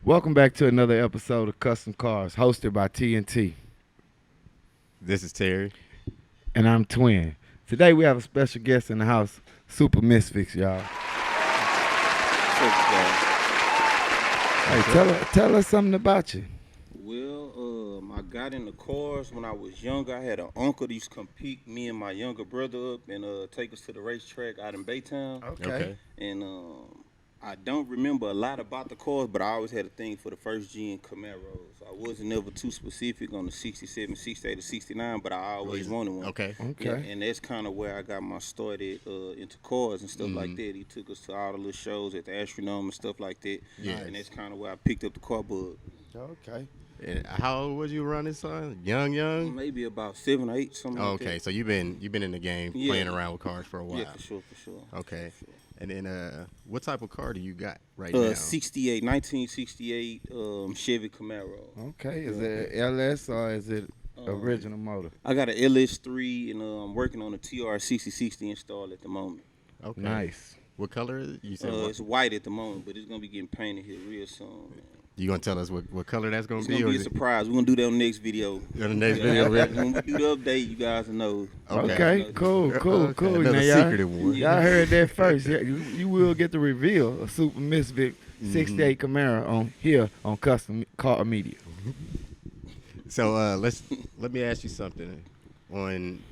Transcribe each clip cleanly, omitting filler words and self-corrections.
Welcome back to another episode of Custom Cars, hosted by TNT. This is Terry. And I'm Twin. Today we have a special guest in the house, SupaMisfit, y'all. Hey, tell us something about you. Well, I got into cars when I was younger. I had an uncle that used to come pick me and my younger brother up and take us to the racetrack out in Baytown. Okay. And I don't remember a lot about the cars, but I always had a thing for the first gen Camaros. I wasn't never too specific on the 67, 68, or 69, but I always wanted one. Okay. Yeah, and that's kind of where I got my started into cars and stuff like that. He took us to all the little shows at the Astronome and stuff like that. Yeah. And that's kind of where I picked up the car bug. Okay. And how old was you around this time? Young? Maybe about 7 or 8, something like that. Okay, so you've been in the game playing around with cars for a while. Yeah, for sure. Okay. And then what type of car do you got right now? 1968 Chevy Camaro. Okay. Is it LS or is it original motor? I got an LS3 and I'm working on a TR6060 install at the moment. Okay. Nice. What color is it? You said It's white at the moment, but it's going to be getting painted here real soon, man. You gonna tell us what color that's gonna It's be? going to be a surprise. We're going to do that on the next video. On the next video, When we do the update, you guys will know. Okay, cool. Another Now, secretive one. Y'all heard that first. Yeah, you will get the reveal of SupaMisfit 68 Camaro on here on Custom Car Media. So let me ask you something. On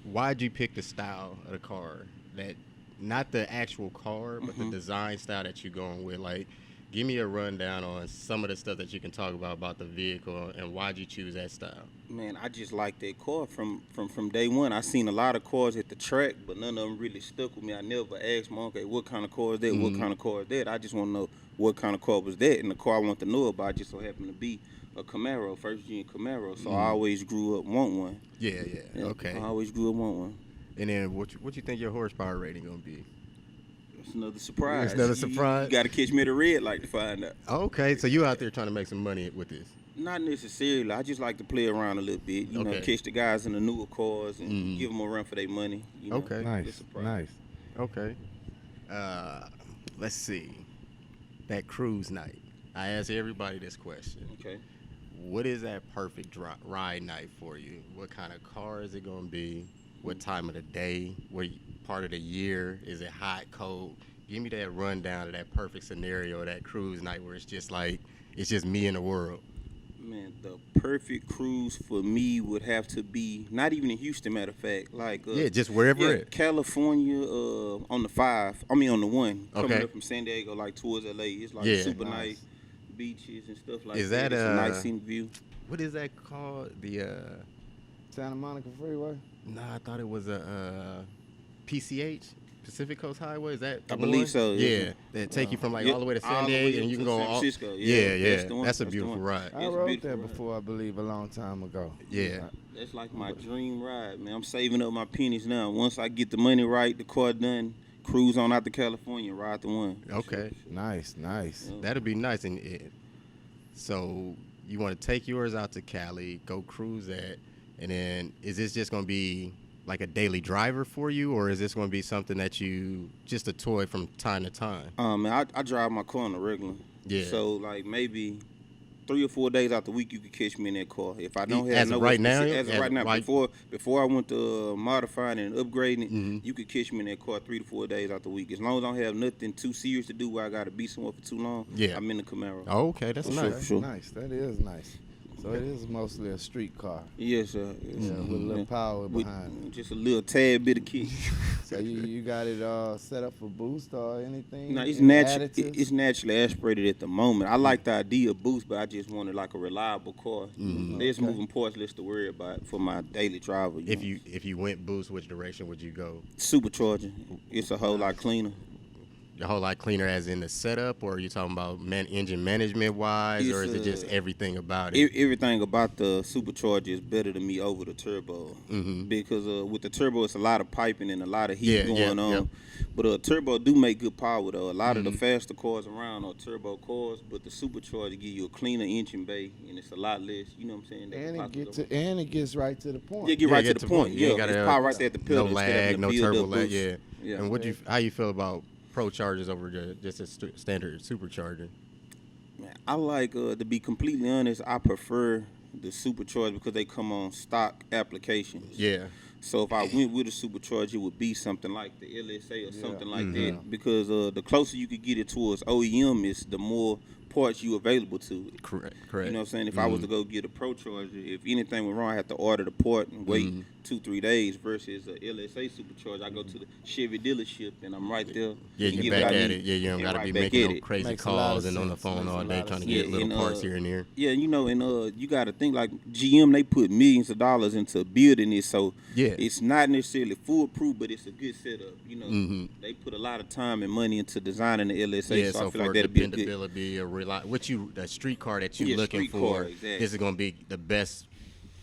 why'd you pick the style of the car, that not the actual car, but the design style that you're going with? Like, give me a rundown on some of the stuff that you can talk about the vehicle and why'd you choose that style? Man, I just like that car from day one. I seen a lot of cars at the track, but none of them really stuck with me. I never asked my uncle, what kind of car is that? What kind of car is that? I just want to know what kind of car was that. And the car I want to know about just so happened to be a Camaro, first gen Camaro. So I always grew up wanting one. Yeah. Okay. I always grew up wanting one. And then what you think your horsepower rating gonna be? It's another surprise. It's another surprise? You got to catch me at the red light to find out. Okay, so you out there trying to make some money with this? Not necessarily. I just like to play around a little bit. You know, catch the guys in the newer cars and give them a run for their money. You know, Okay. Nice. Okay. Let's see. That cruise night. I ask everybody this question. Okay. What is that perfect ride night for you? What kind of car is it going to be? What time of the day? What part of the year? Is it hot, cold? Give me that rundown of that perfect scenario, that cruise night where it's just like, it's just me and the world. Man, the perfect cruise for me would have to be, not even in Houston, matter of fact. Like just wherever it. California on the 1, coming up from San Diego, like towards LA. It's like super nice beaches and stuff like that. Is that it's a nice scenic view. What is that called? The Santa Monica Freeway? No, I thought it was a PCH, Pacific Coast Highway. Is that? I believe so. Yeah, that take you from like all the way to San Diego, and you can go San all. Francisco. Yeah. That's a beautiful ride. I rode there before, I believe, a long time ago. Yeah. That's like my dream ride, man. I'm saving up my pennies now. Once I get the money right, the car done, cruise on out to California, ride the one. Okay. Sure. Nice. Yeah. That'd be nice. And so you want to take yours out to Cali, go cruise that, and then is this just going to be like a daily driver for you, or is this going to be something that you just a toy from time to time? Man, I drive my car on a regular. Yeah. So like maybe 3 or 4 days out the week, you could catch me in that car. If I don't have as of right now, before I went to modifying and upgrading it, you could catch me in that car 3 to 4 days out the week. As long as I don't have nothing too serious to do where I got to be somewhere for too long, I'm in the Camaro. Oh, okay, that's nice. Sure. Nice. That is nice. So it is mostly a street car. Yes, sir. Yeah, with a little power behind it. Just a little tad bit of kick. So you got it set up for boost or anything? No, it's additives? it's naturally aspirated at the moment. I like the idea of boost, but I just wanted like a reliable car. There's moving parts less to worry about for my daily driver. If you went boost, which direction would you go? Supercharging. It's a whole lot cleaner. A whole lot cleaner as in the setup, or are you talking about engine management wise, or is it just everything about it? Everything about the supercharger is better than me over the turbo. Because with the turbo, it's a lot of piping and a lot of heat going on. But turbo do make good power though. A lot of the faster cars around are turbo cars, but the supercharger give you a cleaner engine bay, and it's a lot less. You know what I'm saying? And it gets right to the point. Yeah, get right to the point. You Yeah, it's power right there at the pedal. No lag, no turbo lag. Yeah. And how you feel about Pro chargers over just a standard supercharger? Man, I like to be completely honest. I prefer the supercharged because they come on stock applications. Yeah. So if I went with a supercharged, it would be something like the LSA or something like that. Yeah. Because the closer you could get it towards OEM, is the more parts you available to it. Correct. You know what I'm saying? If I was to go get a Pro Charger, if anything went wrong, I had to order the part and wait 2-3 days versus a LSA supercharger. I go to the Chevy dealership and I'm right there. Yeah, you're back at it. Yeah, you don't got to be making no crazy calls and on the phone all day trying to get little parts here and there. Yeah, you know, and you got to think like GM, they put millions of dollars into building it, so it's not necessarily foolproof, but it's a good setup. You know, they put a lot of time and money into designing the LSA, so I feel like that'll be good. The street car that you're looking for, exactly. This is going to be the best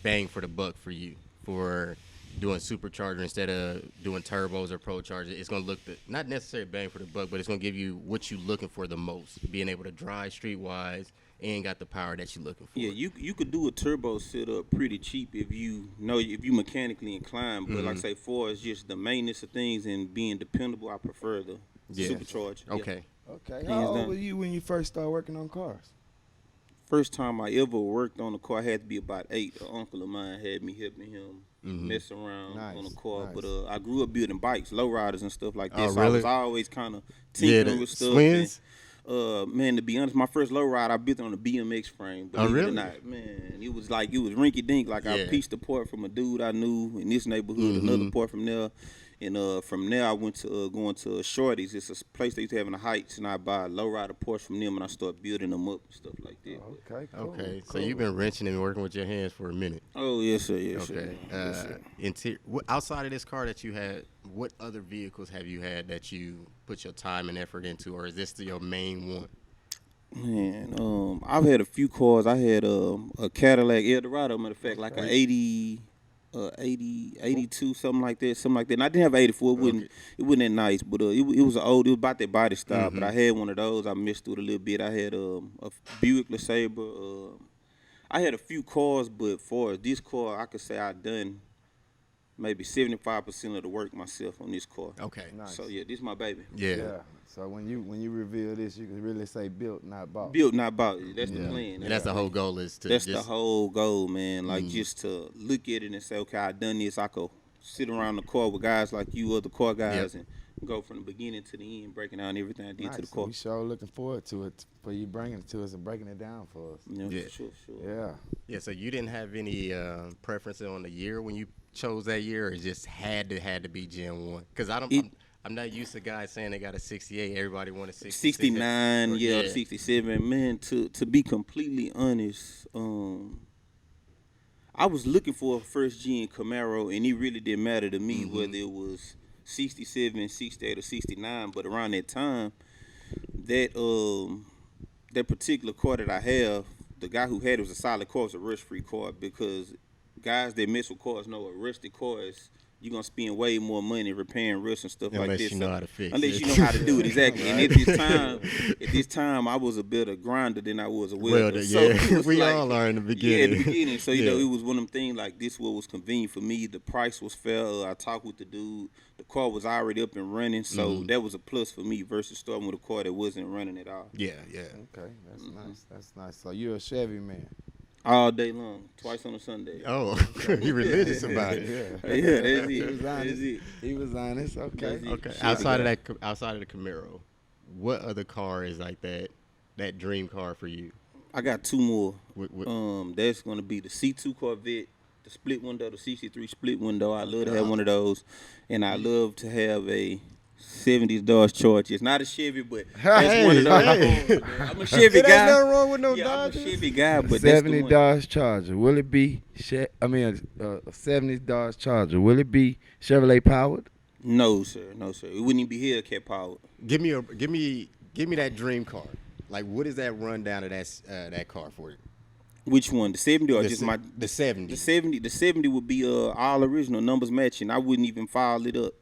bang for the buck for you for doing supercharger instead of doing turbos or pro charger. It's going to look not necessarily bang for the buck, but it's going to give you what you're looking for the most, being able to drive streetwise and got the power that you're looking for. Yeah, you could do a turbo setup pretty cheap if you mechanically inclined, but like I say, for as just the maintenance of things and being dependable, I prefer the supercharger. Okay. Okay. How old were you when you first started working on cars? First time I ever worked on a car, I had to be about 8. An uncle of mine had me helping him mess around on a car. But I grew up building bikes, lowriders and stuff like that. Oh, so really? I was always kind of tinkering with stuff. Swings? And, man, to be honest, my first lowrider, I built it on a BMX frame. Oh, really? It or not, man, it was rinky dink. Like I pieced a part from a dude I knew in this neighborhood, another part from there. And from there, I went to going to Shorty's. It's a place they used to have in the Heights, and I buy a lowrider Porsche from them, and I start building them up and stuff like that. Okay, cool. Okay, so you've been wrenching and working with your hands for a minute. Oh, yes, sir, yes, okay. sir. Yes, sir. Outside of this car that you had, what other vehicles have you had that you put your time and effort into, or is this your main one? Man, I've had a few cars. I had a Cadillac Eldorado, matter of fact, like a 82, something like that. And I didn't have 84. It wasn't that nice, but it was it was about that body style. But I had one of those. I messed with it a little bit. I had a Buick LeSabre. I had a few cars, but for this car, I could say I done maybe 75% of the work myself on this car. Okay, nice. So yeah, this is my baby. Yeah. So when you reveal this, you can really say built, not bought. Built, not bought. That's the plan. And that's the whole goal is to. That's the whole goal, man. Like just to look at it and say, okay, I done this. I could sit around the car with guys like you, other car guys, and go from the beginning to the end, breaking down everything I did to the car. We sure looking forward to it for you bringing it to us and breaking it down for us. Yeah, for sure. Yeah. Yeah. So you didn't have any preference on the year when you chose that year, or it just had to be Gen 1? Because I'm not used to guys saying they got a 68. Everybody want a 69, yeah, 67. Man, to be completely honest, I was looking for a first gen Camaro, and it really didn't matter to me whether it was 67, 68, or 69. But around that time, that particular car that I have, the guy who had it was a solid car, it was a rust-free car, because guys that mess with cars know a rusty car is, you're going to spend way more money repairing rust and stuff like this. Unless you know how to fix it. Unless you know how to do it, exactly. And at this time, I was a better grinder than I was a welder. So we all are in the beginning. Yeah, in the beginning. So, you know, it was one of them things like this what was convenient for me. The price was fair. I talked with the dude. The car was already up and running, so that was a plus for me versus starting with a car that wasn't running at all. Yeah. Okay, that's nice. That's nice. So you're a Chevy man. All day long, twice on a Sunday. Oh, you religious about it. Yeah, that's it. He was honest. Okay. Okay. Outside of the Camaro, what other car is like that dream car for you? I got two more. That's gonna be the C2 Corvette, the split window, the CC3 split window. I love to have one of those, and I love to have a 70s Dodge Charger. It's not a Chevy, but that's one of those. I'm a Chevy guy. There's nothing wrong with no Dodge. I'm a Chevy guy, but 70 Dodge Charger. Will it be? a 70s Dodge Charger. Will it be Chevrolet powered? No, sir. It wouldn't even be Hellcat powered. Give me that dream car. Like, what is that rundown of that car for you? Which one? The 70 or the 70? The 70 would be all original, numbers matching. I wouldn't even file it up.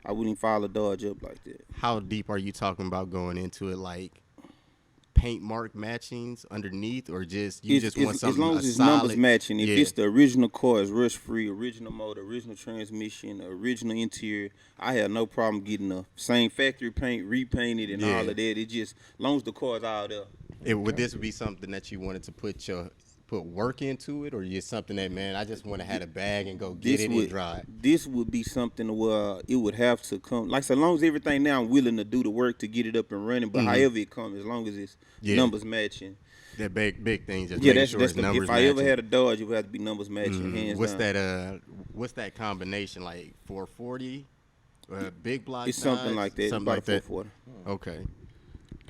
I wouldn't even file a Dodge up like that. How deep are you talking about going into it? Like paint mark matchings underneath, or just want something as long as it's solid, numbers matching. If it's the original car, it's rust free, original motor, original transmission, original interior, I have no problem getting the same factory paint, repainted, and all of that. It just, as long as the car's all there. Would this be something that you wanted to put work into it, or is something that, man, I just want to have a bag and go get it and drive? This would be something where it would have to come. Like, so long as everything now, I'm willing to do the work to get it up and running. But however it comes, as long as it's numbers matching. That big thing, just making sure it's numbers if I matching. ever had a Dodge, it would have to be numbers matching. Hands down. What's that combination, like 440, big block? It's something like that. Something like that. 440. Okay.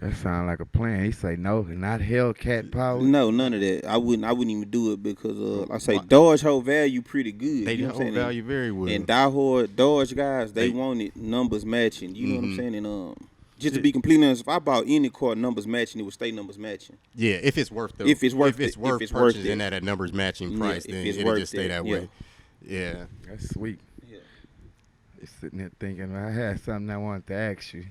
That sounds like a plan. He say no, not Hellcat power. No, none of that. I wouldn't even do it because I say Dodge hold value pretty good. They you know hold value very well. And diehard Dodge guys, they wanted numbers matching. You know what I'm saying? And just to be completely honest, if I bought any car numbers matching, it would stay numbers matching. Yeah, if it's worth it. If it's worth purchasing at a numbers matching price, then it'll just stay that way. Yeah. That's sweet. Yeah. Just sitting there thinking, I had something I wanted to ask you.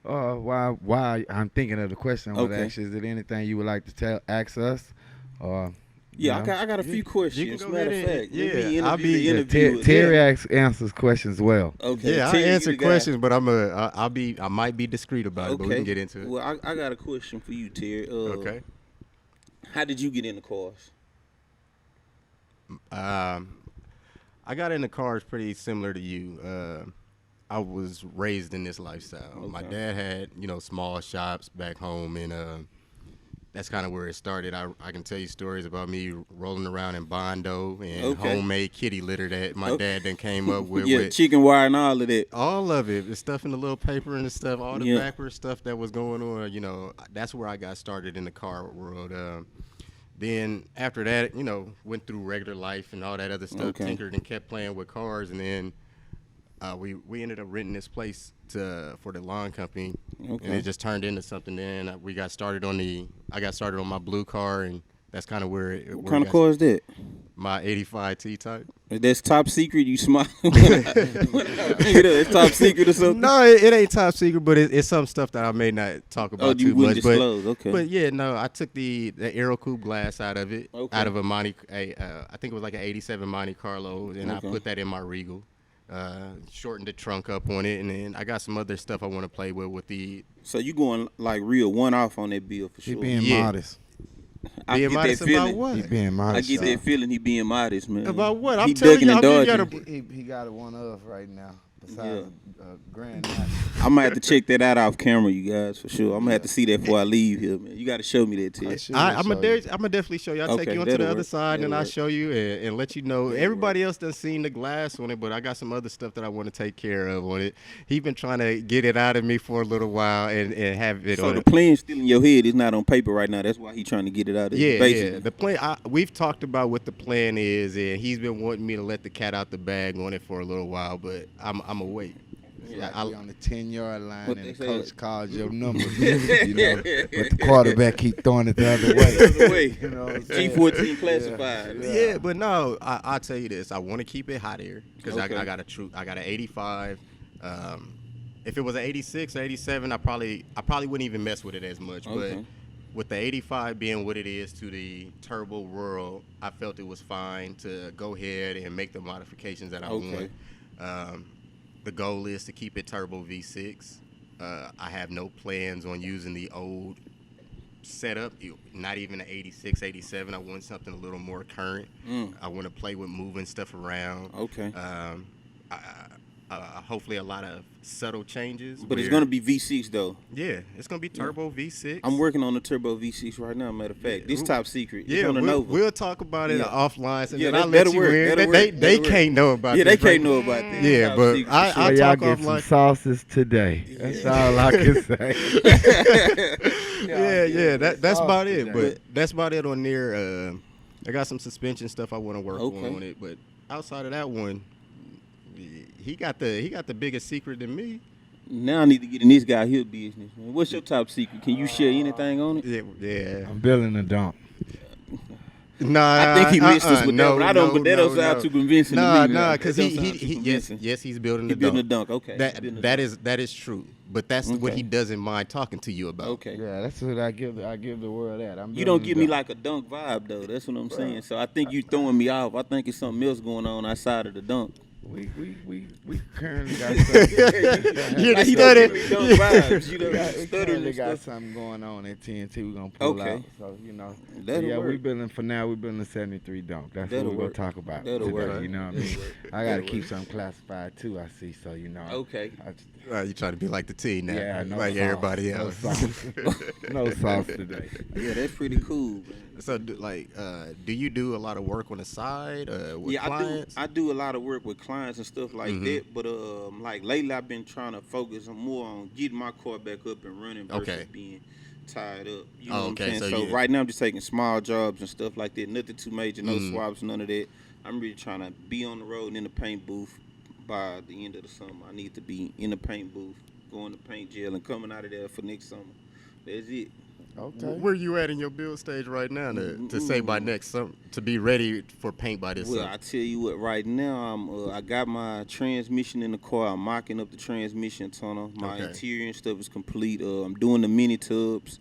Why I'm thinking of the question I want to ask you. Is there anything you would like to ask us? Or I got a few questions. You can go Matter of ahead fact, and, I'll be Terry answers questions well. Okay. Yeah, I answer questions, but I might be discreet about it, but we can get into it. Well, I got a question for you, Terry. Okay. How did you get into cars? I got into cars pretty similar to you. I was raised in this lifestyle. Okay. My dad had, small shops back home, and that's kind of where it started. I can tell you stories about me rolling around in Bondo and homemade kitty litter that my dad then came up with. Yeah, chicken wire and all of that. All of it. The stuff in the little paper and the stuff, all the backward stuff that was going on. That's where I got started in the car world. Then after that, went through regular life and all that other stuff, tinkered and kept playing with cars, and then we ended up renting this place for the lawn company, and it just turned into something. Then I got started on my blue car, and that's kind of where it. What kind of car is that? My '85 T-Type. That's top secret. You smile. It's top secret or something. No, it ain't top secret, but it's some stuff that I may not talk about too much. Disclose. But yeah, no, I took the Aero Coupe glass out of it, out of I think it was like an '87 Monte Carlo, and I put that in my Regal. Shortened the trunk up on it, and then I got some other stuff I want to play with the. So you going like real one off on that bill for sure? He being modest. Being modest about what? He being modest. I get that feeling he being modest, man. About what? I'm telling you, he got one of right now. Besides Grand National. I'm gonna have to check that out off camera, you guys, for sure. I'm gonna have to see that before I leave here, man. You got to show me that, Ted. I'm gonna definitely show you. I'll take you onto the other side, and I'll show you and let you know. Everybody else done seen the glass on it, but I got some other stuff that I want to take care of on it. He been trying to get it out of me for a little while and have it on it. So the plan's still in your head. It's not on paper right now. That's why he's trying to get it out of you. Yeah. The plan. We've talked about what the plan is, and he's been wanting me to let the cat out the bag on it for a little while, but I'm gonna wait. Yeah, I'll be on the 10-yard line, and the coach calls your number. But the quarterback keep throwing it the other way. G14 classified. Yeah, but no, I'll tell you this. I want to keep it hot air because I got an 85. If it was an 86 or 87, I probably wouldn't even mess with it as much. But with the 85 being what it is to the turbo world, I felt it was fine to go ahead and make the modifications that I want. The goal is to keep it turbo V6. I have no plans on using the old setup, not even an 86, 87. I want something a little more current. I want to play with moving stuff around. Hopefully a lot of subtle changes. But it's going to be V6, though. Yeah, it's going to be turbo V6. I'm working on the turbo V6 right now, matter of fact. This top secret. Yeah, we'll talk about it offline. So I'll let you in. They can't know about it. Yeah, they can't know about this. Yeah, but I'll talk offline. Some sauces today. That's all I can say. That's about it. But that's about it on there. I got some suspension stuff I want to work on it. But outside of that one, he got the biggest secret than me. Now I need to get in this guy here business, man. What's your top secret? Can you share anything on it? Yeah. I'm building a dump. Nah, I think he missed us with that, but I don't. But that don't sound too convincing to me. Because yes, he's building a dunk. Building a dunk. Okay. That is true. But that's what he doesn't mind talking to you about. Okay. Yeah, that's what I give the world that. You don't give me like a dunk vibe though. That's what I'm saying. So I think you throwing me off. I think it's something else going on outside of the dunk. We currently got something. You Like, studied. vibes, you know, We stuttering currently and got stuff. something going on at TNT. We're gonna pull Okay. out. So That'll yeah, we work. building for now. We building a 73 Dunk. That's That'll what we're gonna work. talk about That'll today. work. You know what I That'll mean? work. I gotta That'll keep work. something classified too. I see. So Okay. You trying to be like the team now, Yeah, no like sauce, everybody no else. sauce. No sauce today. Yeah, that's pretty cool, man. So, do you do a lot of work on the side with clients? I do a lot of work with clients and stuff like that. But like lately, I've been trying to focus more on getting my car back up and running versus being tied up. You know what I'm saying? So right now, I'm just taking small jobs and stuff like that. Nothing too major, no swaps, none of that. I'm really trying to be on the road and in the paint booth by the end of the summer. I need to be in the paint booth, going to paint jail, and coming out of there for next summer. That's it. Okay. Where you at in your build stage right now to say by next summer to be ready for paint by this Well, summer? I tell you what, right now I got my transmission in the car. I'm mocking up the transmission tunnel. My interior and stuff is complete. I'm doing the mini tubs.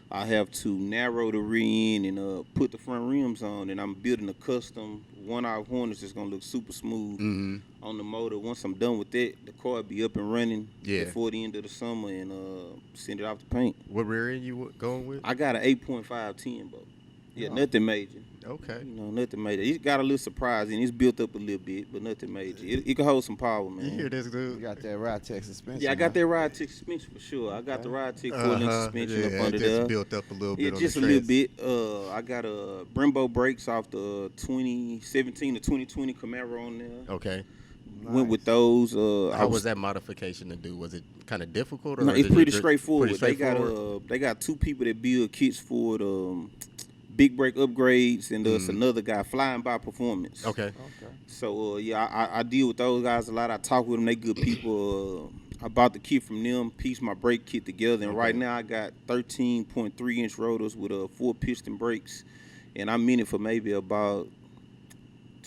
I have to narrow the rear end and put the front rims on, and I'm building a custom one-off harness that's gonna look super smooth on the motor. Once I'm done with that, the car will be up and running before the end of the summer, and send it off to paint. What rear end you going with? I got an 8.5 10 boat. Yeah, nothing major. Okay. You know, nothing major. It's got a little surprise and it's built up a little bit, but nothing major. It can hold some power, man. You hear this, dude? You got that Ridetech suspension. Yeah, I got that Ridetech suspension for sure. I got the Ridetech 4-link suspension up under just there. built up a little bit. Yeah, just a little bit. I got a Brembo brakes off the 2017 to 2020 Camaro on there. Okay. Went with those. How was that modification to do? Was it kind of difficult? Or No, it's pretty straightforward. Pretty straightforward? They got two people that build kits for it. Big brake upgrades, and there's another guy, Flying by Performance. Okay. So I deal with those guys a lot. I talk with them. They good people. I bought the kit from them, pieced my brake kit together, and right now I got 13.3 inch rotors with 4 piston brakes, and I'm in it for maybe about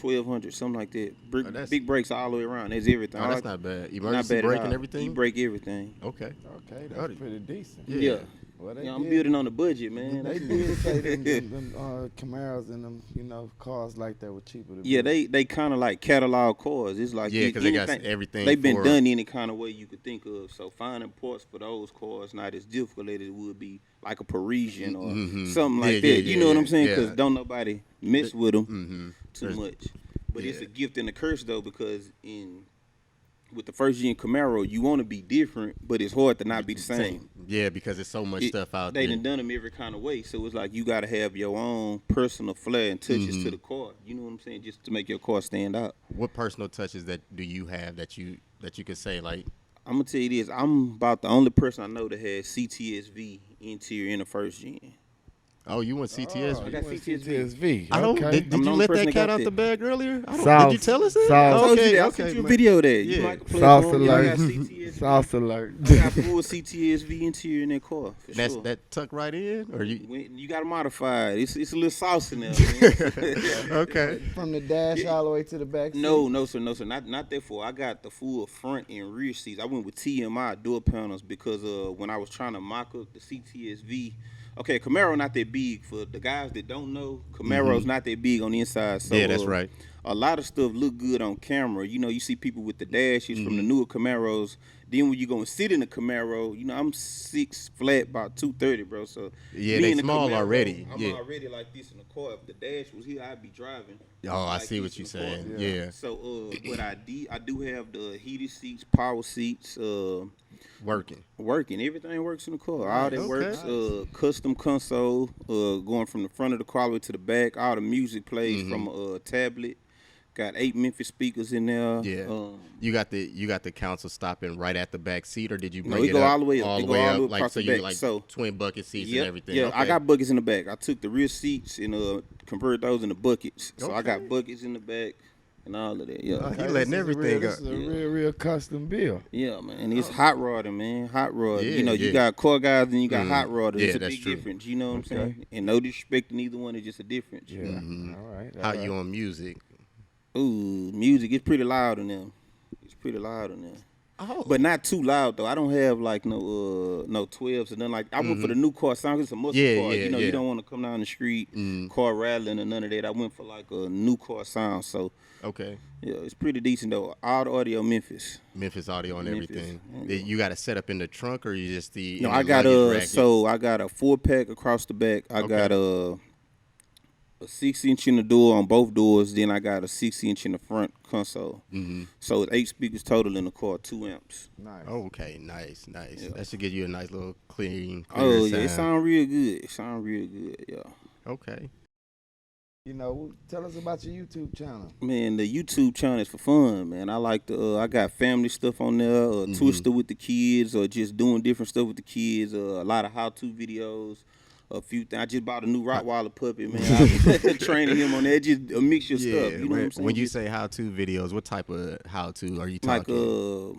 1,200, something like that. Big brakes all the way around. That's everything. Oh, that's not bad. Emergency brake and everything? You brake everything. Okay. Okay, that's pretty decent. Yeah. Well, I'm building on the budget, man. They did say them Camaros and them, cars like that were cheaper to Yeah, build. they kind of like catalog cars. It's like because they got everything. They've been done any kind of way you could think of. So finding parts for those cars not as difficult as it would be like a Parisian or something like that. You know what I'm saying? Because don't nobody mess with them too much. But it's a gift and a curse though, because with the first gen Camaro, you want to be different, but it's hard to not be the same. Yeah, because there's so much stuff out there. They done them every kind of way, so it's like you got to have your own personal flair and touches to the car. You know what I'm saying? Just to make your car stand out. What personal touches do you have that you could say like? I'm gonna tell you this. I'm about the only person I know that has CTS V interior in the first gen. Oh, you want CTS? I got CTS V. I don't. Okay. Did you let that cat out the bag earlier? Sauce. Did you tell us that? Sauce. I sent you a video of that. You might play Sauce it for me. I got alert. CTS. Sauce alert. I got full CTS V interior in that car. For sure. That tuck right in, or You got to modify it. It's a little sauce in there, man. Okay. From the dash all the way to the back seat? No, sir. Not that full. I got the full front and rear seats. I went with TMI Door Panels because when I was trying to mock up the CTS V. Okay, Camaro not that big. For the guys that don't know, Camaro's not that big on the inside. So, yeah, that's right. A lot of stuff look good on camera. You know, you see people with the dashes from the newer Camaros. Then when you go and sit in a Camaro, you know, I'm 6 flat, about 230, bro. So yeah, they small Camaro, already. I'm already like this in the car. If the dash was here, I'd be driving. Oh, I see what you're saying. Yeah. So what I do have the heated seats, power seats. Working. Everything works in the car. All that works. Custom console. Going from the front of the car all the way to the back. All the music plays from a tablet. Got 8 Memphis speakers in there. Yeah. You got the console stopping right at the back seat, or did you bring it go all the way up? All the way up, like so you like twin bucket seats and everything. Yeah, okay. I got buckets in the back. I took the rear seats and converted those into buckets. So I got buckets in the back. And all of that, Okay, he letting everything up. This is a real custom build. Yeah, man. It's hot rodding, man. Hot rod. Yeah, you got car guys and you got hot rodders. Yeah, it's a that's big true. difference. You know what I'm saying? And no disrespect to neither one. It's just a difference. Yeah. All right. How you on music? Ooh, music. It's pretty loud in there. Oh. But not too loud though. I don't have like no 12s or nothing like. I went for the new car sound. It's a muscle car. You don't want to come down the street, car rattling or none of that. I went for like a new car sound. So okay. Yeah, it's pretty decent though. All the audio Memphis. Memphis audio and everything. You got to set up in the trunk or you just the. No, I got I got a 4-pack across the back. I got a 6-inch in the door on both doors. Then I got a 6-inch in the front console. So it's 8 speakers total in the car, 2 amps. Nice. Okay, nice. Yeah. That should give you a nice little clean Oh yeah, sound. it sound real good. Yeah. Okay. Tell us about your YouTube channel. Man, the YouTube channel is for fun, man. I like I got family stuff on there, Twister with the kids, or just doing different stuff with the kids. A lot of how-to videos. A few things. I just bought a new Rottweiler puppy, man. I was training him on that. Just a mixture of stuff. You know what I'm saying? When you say how-to videos, what type of how-to are you talking? Like,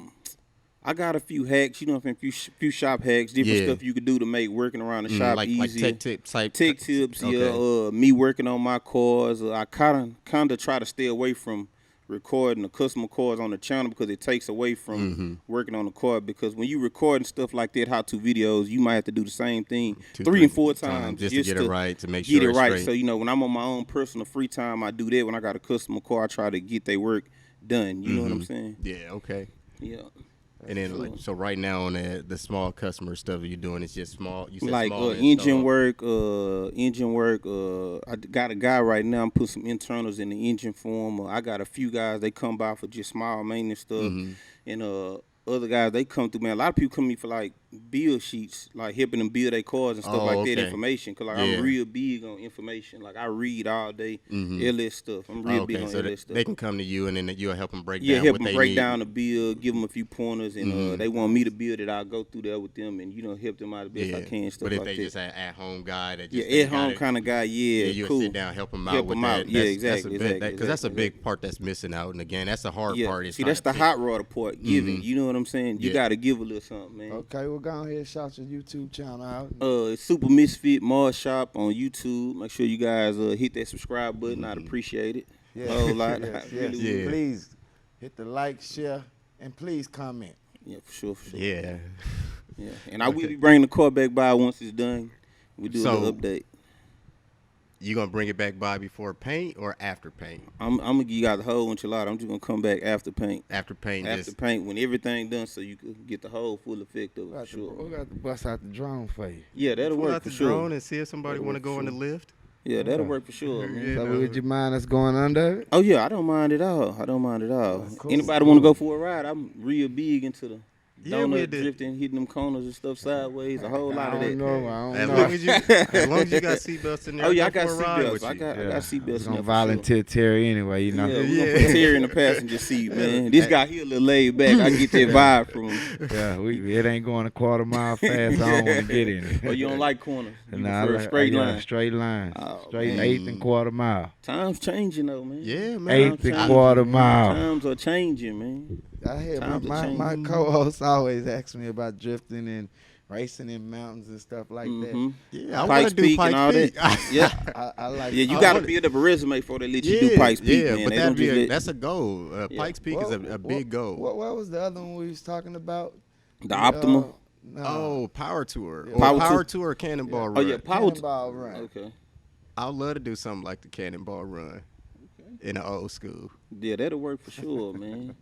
I got a few hacks, a few shop hacks, different stuff you could do to make working around the shop easier. Like tech tips type. Tech tips, okay. Me working on my cars. I kind of try to stay away from recording the customer cars on the channel because it takes away from working on the car. Because when you recording stuff like that, how-to videos, you might have to do the same thing 3 and 4 times just to get it right, to make sure get it right. Straight. So when I'm on my own personal free time, I do that. When I got a customer car, I try to get their work done. You know what I'm saying? Yeah. Okay. Yeah. And then, so right now on the small customer stuff you're doing, it's just small. You said like small engine work. I got a guy right now. I'm putting some internals in the engine for him. I got a few guys. They come by for just small maintenance stuff, and other guys they come through. Man, a lot of people come to me for like build sheets, like helping them build their cars and stuff that. Information, cause I'm real big on information. Like I read all day LS stuff. I'm real big on LS stuff. They can come to you and then you'll help them break down. Yeah, help what them they break need. down the build, give them a few pointers, and they want me to build it. I'll go through there with them and help them out the best I can. Stuff but if like they that. just an at-home guy that just at-home kind of guy, you'll cool. sit down, help them out with that. Yeah, exactly. Because that's a big part that's missing out. And again, that's the hard part. See, that's the hot rod part. Giving, you know what I'm saying? You got to give a little something, man. Okay, well, go ahead and shout your YouTube channel out. It's SupaMisfit Mars Shop on YouTube. Make sure you guys hit that subscribe button. I'd appreciate it. Yeah. A whole lot. Yes. Please hit the like, share, and please comment. Yeah, for sure. Yeah. Yeah. And I will be bringing the car back by once it's done. We do a little update. You gonna bring it back by before paint or after paint? I'm gonna give you guys the whole enchilada. I'm just gonna come back after paint. After paint. Paint, when everything done, so you can get the whole full effect of it. For sure. We got to bust out the drone for you. Yeah, that'll work for sure. Drone and see if somebody want to go on the lift. Yeah, that'll work for sure, man. So would you mind us going under it? Oh yeah, I don't mind at all. Cool. Anybody want to go for a ride? I'm real big into the donut did. drifting, hitting them corners and stuff sideways. A whole lot of that. I don't know. As long as you got seatbelts in there. Oh yeah, I got seatbelts. I got seatbelts. I'm gonna volunteer Terry anyway. Yeah, we gonna put Terry in the passenger seat, man. This guy here a little laid back. I get that vibe from him. Yeah, it ain't going a quarter mile fast. I don't want to get in it. Oh, you don't like corners? You Nah, prefer a straight line? Straight line. Oh, Straight man. 1/8 and quarter mile. Times changing though, man. Yeah, man. 1/8 and quarter mile. Times are changing, man. I hear Times are my changing. co-hosts always ask me about drifting and racing in mountains and stuff like that. Yeah, I Pikes want to do Peak and all Pikes that. Peak. Yeah, I like. yeah. You got to build up a resume before they let you do Pikes Peak, man. but They don't just let- that's a goal. Pikes Peak is a big goal. What was the other one we was talking about? the Optima. No. Oh, Power Tour. Yeah. Or Power Power Tour Cannonball Run. Oh yeah, Power. Cannonball Run. Okay. I would love to do something like the Cannonball Run in the old school. Yeah, that'll work for sure, man.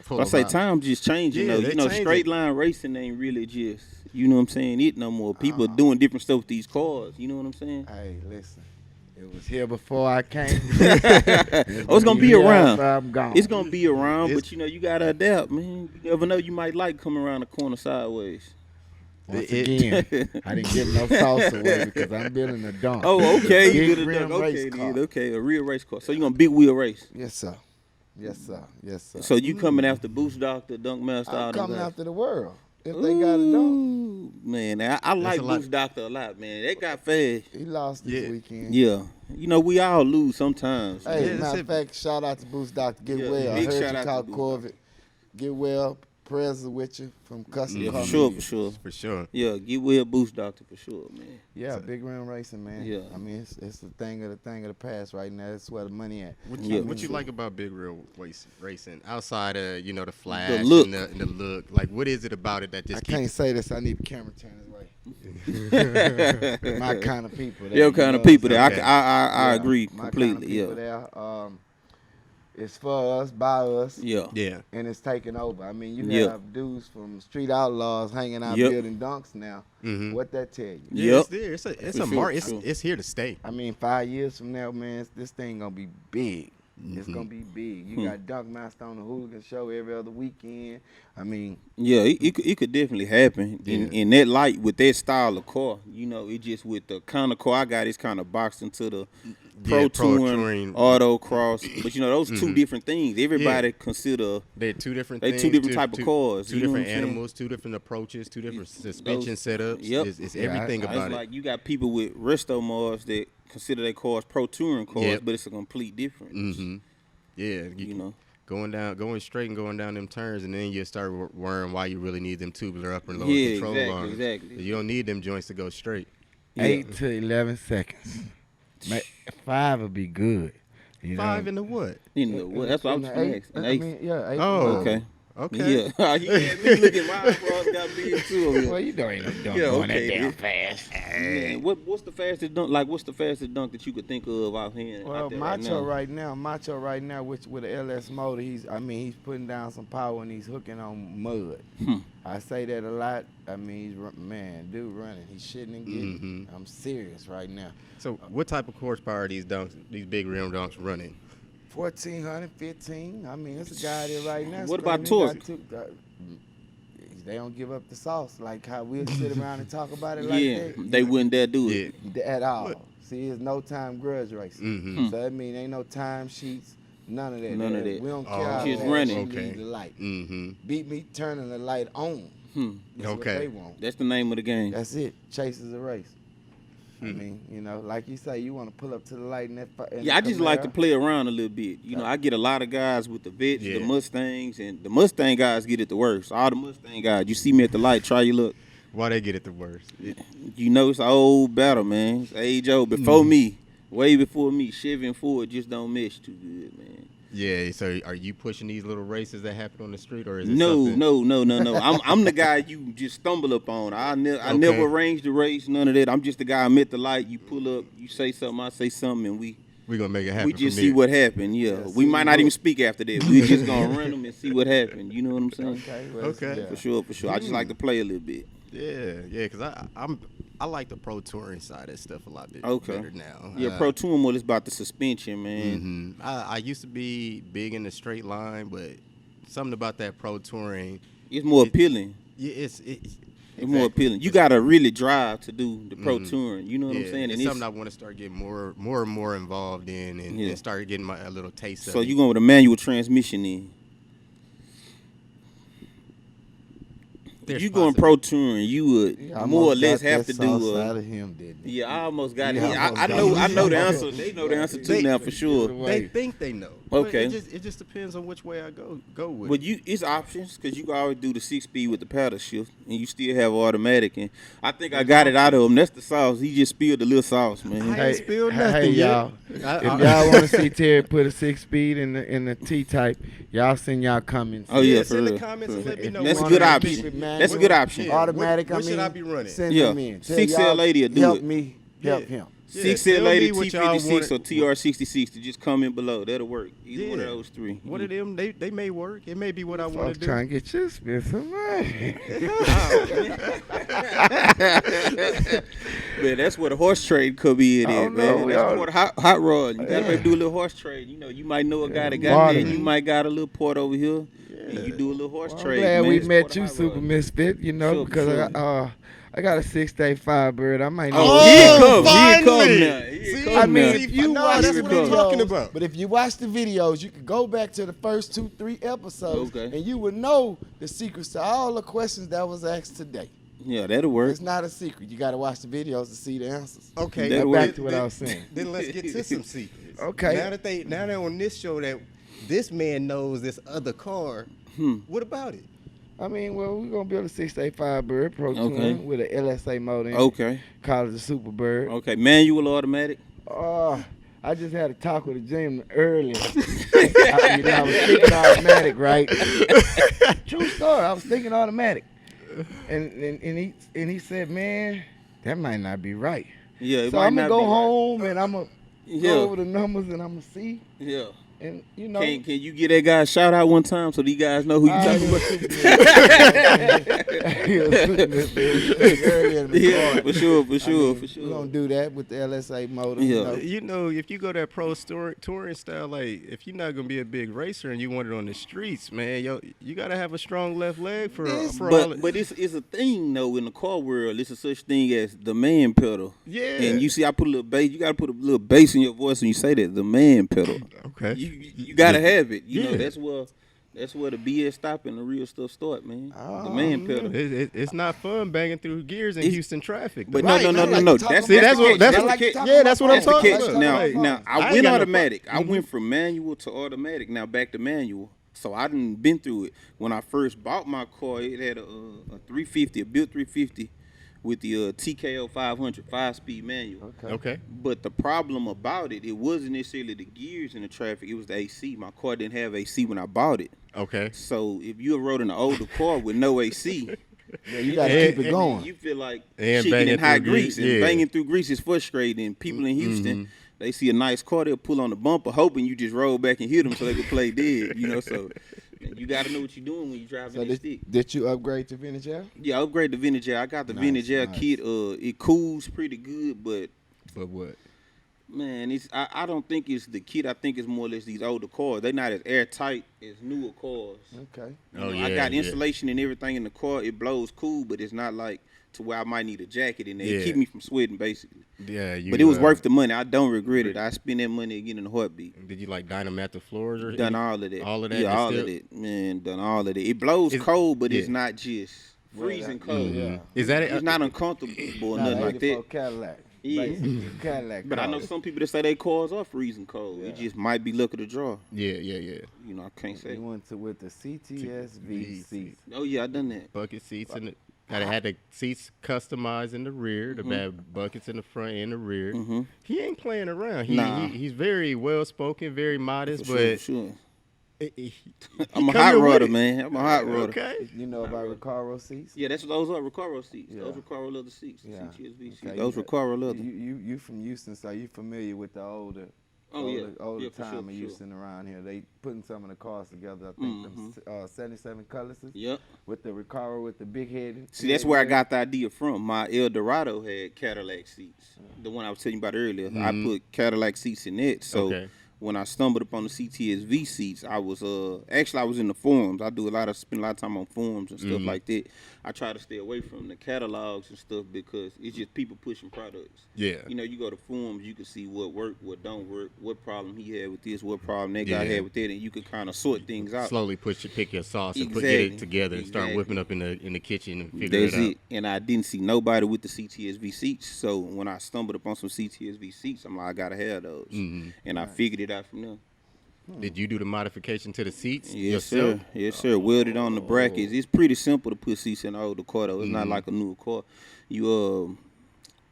Pull I say them out. times just changing Yeah, though. they You know, changing. straight line racing ain't really just, you know what I'm saying, it no more. People are doing different stuff with these cars. You know what I'm saying? Hey, listen. It was here before I came. Oh, it's gonna be around. I'm gone. It's gonna be around, but you know, you gotta adapt, man. You never know, you might like coming around the corner sideways. Once again, I didn't give no sauce away because I'm building a dump. Oh, okay. You Big did a rim okay, race then. car. Okay, a real race car. So you gonna big wheel race. Yes, sir. Yes, sir. Yes, sir. So you coming after Boost Doctor, Dunk Master, all I'm them coming guys. after the world. If they got it done. Ooh, man, I like a lot. Boost Doctor a lot, man. They got fast. He lost this weekend. Yeah. You know, we all lose sometimes. Hey, Yeah, matter of fact, shout out to Boost Doctor. Get Yeah, well. I big heard shout you out caught to Boost Corvette. Get well. presence with you from custom Yeah, car for sure. For sure. Yeah, get with a boost doctor for sure, man. Yeah, big rim racing, man. Yeah. I mean, it's the thing of the past right now. That's where the money at. What Yeah. you like about big wheel racing outside of the flash, The look. and the look? Like, what is it about it that just? I can't say this. I need the camera turned this way. My kind of people. Your kind of people there. Okay. I Yeah, agree my completely. Kind of people there. It's for us, by us. Yeah. Yeah. And it's taking over. I mean, you Yep. have dudes from street outlaws hanging out Yep. building dunks now. Mhm. What that tell you? Yeah, Yep. it's there. It's For a sure, mark. for sure. It's here to stay. I mean, 5 years from now, man, this thing gonna be big. Mm-hmm. It's gonna be big. You got Dunk Master on the Hooligan Show every other weekend. I mean, Yeah, it could definitely happen. In that light, with that style of car, it just with the kind of car I got, it's kind of boxed into the Pro Touring, autocross. But those two different things. Everybody consider They're two different they things. two different type of cars. Two you know different what I'm saying? animals, two different approaches, two different suspension setups. Yep. It's Yeah, everything I- about It's it. like you got people with resto mars that consider their cars Pro Touring cars, Yep. but it's a complete difference. Mm-hmm. Yeah, going straight and going down them turns, and then you start worrying why you really need them tubular upper and lower control arms. exactly. You don't need them joints to go straight. 8 to 11 seconds. 5 would be good. You 5 know? in the what? That's what I was In the going to eight- ask. An I eighth. mean, yeah, 8. Oh. Okay. Okay. Yeah. You had me looking. My eyebrows got big too. over here. Well, you know ain't no dunk Yeah, going okay, that damn man. fast. Man, what's the fastest dunk? Like, what's the fastest dunk that you could think of offhand? Well, out there Macho right now? right now, with an LS motor, he's putting down some power and he's hooking on mud. I say that a lot. I mean, dude running. He's shitting and getting. Mhm. I'm serious right now. So, what type of horsepower are these big rim dunks running? 1,400, 15. I mean, it's a guy there right now. What about screaming, torque? he got they don't give up the sauce like how we'll sit around and talk about it like Yeah, that. they wouldn't dare do it. At all. What? See, it's no time grudge racing. Mm-hmm. So that means ain't no time sheets, none of that. None of that. We don't Oh. care how Just fast running. you Okay. leave the light. Mm-hmm. Beat me turning the light on. That's what Okay. they want. That's the name of the game. That's it. Chases a race. I mean, like you say, you want to pull up to the light in that. Yeah, I just like to Camaro. play around a little bit. I get a lot of guys with the Vets, Yeah. the Mustangs, and the Mustang guys get it the worst. All the Mustang guys, you see me at the light, try your luck. Why they get it the worst? It's an old battle, man. It's age old. Before me, way before me, Chevy and Ford just don't mesh too good, man. Yeah. So, are you pushing these little races that happen on the street, or is it No. something? I'm the guy you just stumble upon. I Okay. never arrange the race, none of that. I'm just the guy. I'm at the light. You pull up, you say something, I say something, and we We're gonna make it happen. we just from see there. what happened. Yeah, we see might not even speak after that. We just gonna run them and see what happened. You know what I'm saying? Okay. Well, Okay. yeah. For sure. I just like to play a little bit. Yeah, because I like the Pro Touring side of stuff a lot better now. Yeah, Pro Touring more is about the suspension, man. I used to be big in the straight line, but something about that Pro Touring, It's more appealing. yeah, it's It's more appealing. You gotta really drive to do the Pro Touring. You know what I'm saying? It's And something I want to start getting more and more involved in, and start getting a little taste of so it. you going with a manual transmission in? If you going Pro Touring, you would He more or almost less got have that to sauce do out of him, didn't he? Yeah, I almost got He it. almost I got know it. I know the answer. They know the answer too now for sure. They think they know. But Okay. it just depends on which way I go with But it. it's options because you can always do the 6-speed with the paddle shift, and you still have automatic. And I think I got it out of him. That's the sauce. He just spilled a little sauce, man. I ain't spilled nothing hey, yet. y'all. If y'all want to see Terry put a 6-speed in the T-type, y'all send y'all comments. Oh yeah, Yes, for in the real. comments and let me know. That's a what good you option. think. That's a good option. Yeah. Automatic. What should I be running? Send Yeah. them in. Tell 6L y'all, lady will do help it. me. Yeah. Help him. Yeah, 6L tell lady me what y'all T56 or wanted. TR6060. Just comment below. That'll work. Either one of Yeah. those three. One of them, they may work. It may be what I want Folks to do. trying to get you to spend some money. Man, that's where the horse trade could be in, Oh, man. no, That's y'all- for the hot rod. You gotta maybe do a little horse trade. You might know a guy that got there. bartering. You might got a little port over here. And you do a little horse I'm trade. glad man. we It's met for the you, hot Super rod. Misfit. Sure, Because sure. I got a 6-day Firebird. I might Oh, need. here it come. Here it come finally. now. Here it See, come I mean, now. if you No, watch that's the what I'm videos, talking about. But if you watch the videos, you can go back to the first 2-3 episodes, Okay. and you would know the secrets to all the questions that was asked today. Yeah, that'll work. It's not a secret. You got to watch the videos to see the answers. Okay, That'll Back work. to what I was saying. Then let's get to some secrets. Okay. Now they're on this show that this man knows this other car. What about it? I mean, well, we're gonna build a 685 Bird Pro Tune with an LSA motor in it. Okay. Call it the Super Bird. Okay. Manual, automatic. I just had a talk with a gentleman earlier. I was thinking automatic, right? True story. I was thinking automatic, and he said, man, that might not be right. Yeah. So I'm gonna go home right. and I'm gonna go over the numbers and I'm gonna see. Yeah. And you know, can you get that guy a shout out one time so these guys know who you talking about? Yeah, for sure. We're gonna do that with the LSA motor. Yeah. You know, if you go that pro touring style, like if you're not gonna be a big racer and you want it on the streets, man, you gotta have a strong left leg for but it's a thing though in the car world. It's a such thing as the man pedal. Yeah. And you see, I put a little bass. You gotta put a little bass in your voice when you say that, the man pedal. Okay. You gotta have it. You know, that's where the BS stop and the real stuff start, man. The man pedal. It's not fun banging through gears in Houston traffic. But no. That's what I'm talking about. Now I went automatic. I went from manual to automatic. Now back to manual. So I done been through it. When I first bought my car, it had a 350, a built 350. With the TKO 500 5-speed manual. Okay. But the problem about it wasn't necessarily the gears in the traffic. It was the AC. My car didn't have AC when I bought it. Okay. So if you rode in an older car with no AC, you gotta keep it going. You feel like chicken in hot grease. And banging through grease is frustrating. People in Houston, they see a nice car, they'll pull on the bumper, hoping you just roll back and hit them so they can play dead. You know, so you got to know what you're doing when you're driving that stick. Did you upgrade to vintage air? Yeah, upgrade to vintage air. I got the vintage air kit. It cools pretty good, but what? Man, I don't think it's the kit. I think it's more or less these older cars. They're not as airtight as newer cars. Okay. I got insulation and everything in the car. It blows cool, but it's not like to where I might need a jacket in there. It keep me from sweating, basically. Yeah. But it was worth the money. I don't regret it. I spend that money again in a heartbeat. Did you like dynamite the floors or done all of that? All of that? Yeah, all of it. Man, done all of it. It blows cold, but it's not just freezing cold. Yeah. Is that It's not uncomfortable or nothing like that. Cadillac. Yeah. Cadillac. But I know some people that say their cars are freezing cold. It just might be luck of the draw. Yeah. You know, I can't say. You went with the CTS V Seats. Oh yeah, I done that. Bucket seats in it. Had the seats customized in the rear, the bad buckets in the front and the rear. He ain't playing around. He's very well spoken, very modest, but sure. I'm a hot rodder, man. I'm a hot rodder. Okay. You know about Recaro seats? Yeah, that's what those are, Recaro seats. Yeah. Those Recaro leather seats. Yeah. CTS V seats. Okay. Those Recaro leather. You from Houston, so you familiar with the older for time sure, of Houston around here. They putting some of the cars together. I think them 77 Cutlasses. Yep. With the Recaro with the big head. See, that's where I got the idea from. My El Dorado had Cadillac seats. The one I was telling you about earlier. I put Cadillac seats in it. So when I stumbled upon the CTS V seats, I was I was in the forums. I spend a lot of time on forums and stuff like that. I try to stay away from the catalogs and stuff because it's just people pushing products. Yeah. You know, you go to forums, you can see what worked, what don't work, what problem he had with this, what problem that guy had with that, and you can kind of sort things out. Slowly pick your sauce and get it together and start whipping up in the kitchen and figure it out. That's it. And I didn't see nobody with the CTS V seats, so when I stumbled upon some CTS V seats, I'm like, I gotta have those, and I figured it out from there. Did you do the modification to the seats yourself? Yes, sir. Welded on the brackets. It's pretty simple to put seats in an older car, though. It's not like a newer car.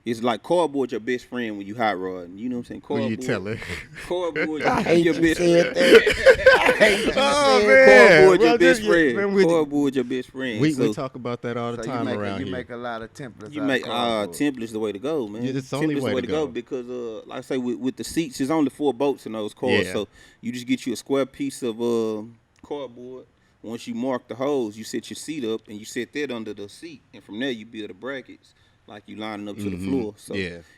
It's like cardboard your best friend when you hot rodding. You know what I'm saying? Cardboard. When you tell her. Cardboard your best friend. Cardboard your best friend. Cardboard your best friend. We talk about that all the time around here. You make a lot of templates. You make templates the way to go, man. Yeah, it's the only way to go because, like I say, with the seats, there's only 4 bolts in those cars. So you just get you a square piece of cardboard. Once you mark the holes, you set your seat up and you set that under the seat, and from there you build the brackets. Like you lining up to the floor. So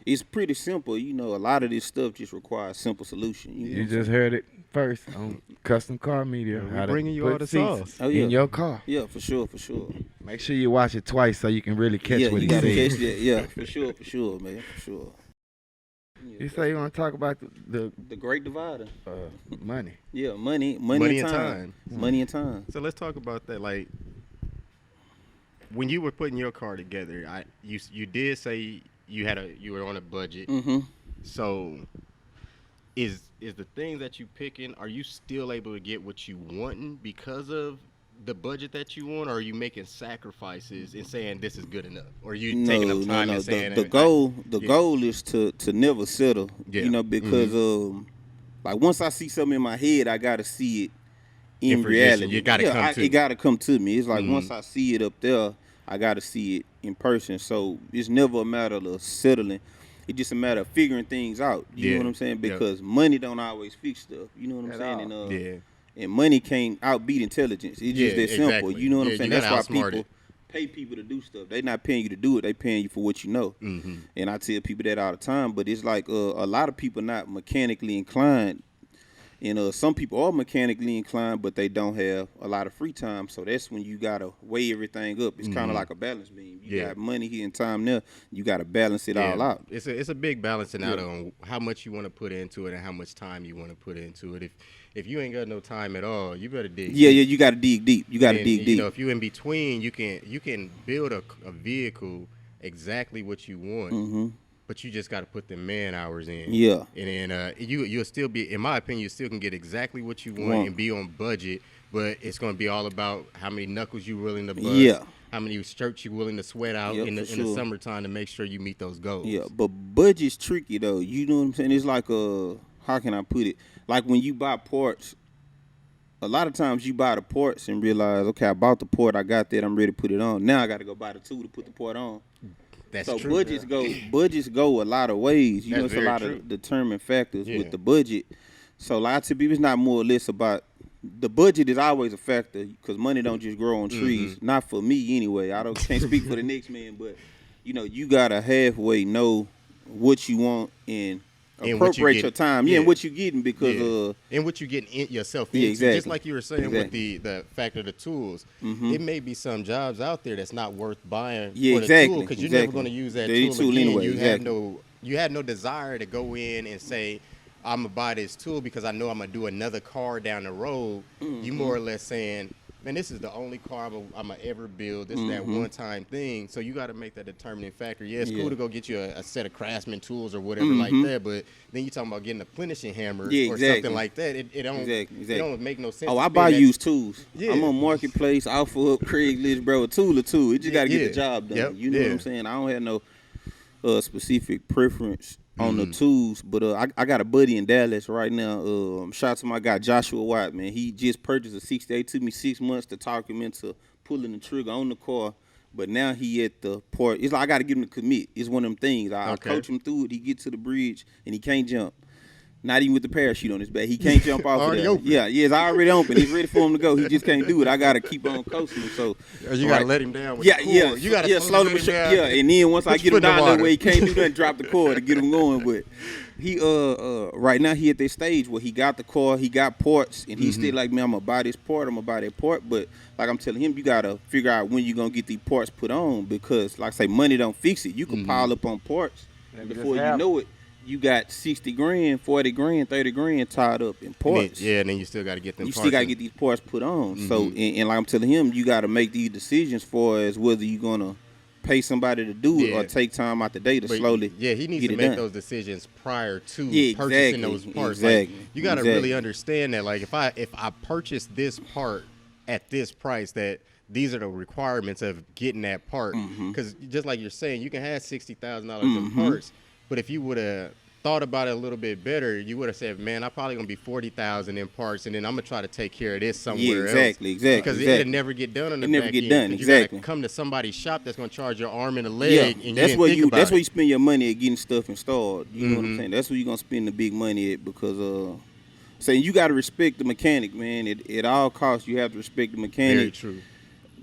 it's pretty simple. You know, a lot of this stuff just requires simple solution. You just heard it first on Custom Car Media. We're bringing you all the sauce. In your car. Yeah, for sure. Make sure you watch it twice so you can really catch what he said. Catch that. Yeah, for sure, man, for sure. You say you want to talk about the Great Divider. Money. Yeah, money and time. Money and time. So let's talk about that. Like, when you were putting your car together, you did say you were on a budget. So is the things that you picking, are you still able to get what you wanting because of the budget that you want, or are you making sacrifices and saying this is good enough, or are you taking up time and saying the goal is to never settle, you know, because like once I see something in my head, I gotta see it in reality. You gotta it gotta come to me. It's like once I see it up there, I gotta see it in person. So it's never a matter of settling. It's just a matter of figuring things out. You know what I'm saying? Because money don't always fix stuff. You know what I'm saying? And and money can't outbeat intelligence. It's just that simple. Exactly. You know what I'm saying? That's why people it. pay people to do stuff. They're not paying you to do it. They paying you for what you know. And I tell people that all the time. But it's like a lot of people not mechanically inclined. And some people are mechanically inclined, but they don't have a lot of free time. So that's when you got to weigh everything up. It's kind of like a balance beam. You got money here and time there. You got to balance it all out. It's a big balancing out on how much you want to put into it and how much time you want to put into it. If you ain't got no time at all, you better dig deep. You got to dig deep. You got to dig deep. You know, if you in between, you can build a vehicle exactly what you want. But you just got to put the man hours in. Yeah. And then you'll still be, in my opinion, you still can get exactly what you want and be on budget. But it's going to be all about how many knuckles you willing to bust. How many shirts you willing to sweat out in the summertime to make sure you meet those goals. Yeah, but budget's tricky, though. You know what I'm saying? It's like, how can I put it? Like when you buy parts, a lot of times you buy the parts and realize, okay, I bought the part, I got that, I'm ready to put it on. Now I got to go buy the tool to put the part on. That's so true. Budgets go a lot of ways. You know, it's a lot of determined factors with the budget. So like to people, it's not more or less about the budget is always a factor because money don't just grow on trees. Not for me anyway. can't speak for the next man, but you know, you gotta halfway know what you want and appropriate your time. And what you getting because and what you getting yourself into. Exactly. Just like you were saying with the fact of the tools. It may be some jobs out there that's not worth buying for the tool because you're never going to use that tool again. Anyway. You had no desire to go in and say, I'm gonna buy this tool because I know I'm gonna do another car down the road. You more or less saying, man, this is the only car I'm gonna ever build. This is that one-time thing. So you got to make that determining factor. Yeah, it's cool to go get you a set of Craftsman tools or whatever like that, but then you talking about getting a plenishing hammer or something like that. It don't make no sense. Oh, I buy used tools. I'm on Marketplace, Alpha Up, Craigslist, bro. A tool or two. It just got to get the job done. You know what I'm saying? I don't have no specific preference on the tools, but I got a buddy in Dallas right now. Shout out to my guy Joshua White, man. He just purchased a 68. It took me 6 months to talk him into pulling the trigger on the car, but now he at the part. It's like I got to get him to commit. It's one of them things. I coach him through it. He get to the bridge and he can't jump. Not even with the parachute on his back. He can't jump off of there. Yeah, it's already open. He's ready for him to go. He just can't do it. I got to keep on coasting him. So you got to let him down with the cord. You got to slowly but surely. Yeah, and then once I get him down that way, he can't do nothing, drop the cord to get him going. But he right now he at that stage where he got the car, he got parts, and he's still like, man, I'm going to buy this part, I'm going to buy that part. But like I'm telling him, you got to figure out when you're going to get these parts put on because, like I say, money don't fix it. You can pile up on parts, and before you know it, you got 60 grand, 40 grand, 30 grand tied up in parts. And then you still got to get them parts. You still got to get these parts put on. So, and like I'm telling him, you got to make these decisions for as whether you're going to pay somebody to do it or take time out the day to slowly he needs to make those decisions prior to purchasing those parts. Like, you got to really understand that, like, if I purchase this part at this price, that these are the requirements of getting that part. Because just like you're saying, you can have $60,000 in parts, but if you would have thought about it a little bit better, you would have said, man, I'm probably going to be $40,000 in parts, and then I'm going to try to take care of this somewhere else. Exactly. Because it'll never get done on the back end. You got to come to somebody's shop that's going to charge your arm and a leg. And that's where you spend your money at getting stuff installed. You know what I'm saying? That's where you're going to spend the big money at because saying you got to respect the mechanic, man. At all costs, you have to respect the mechanic. Very true.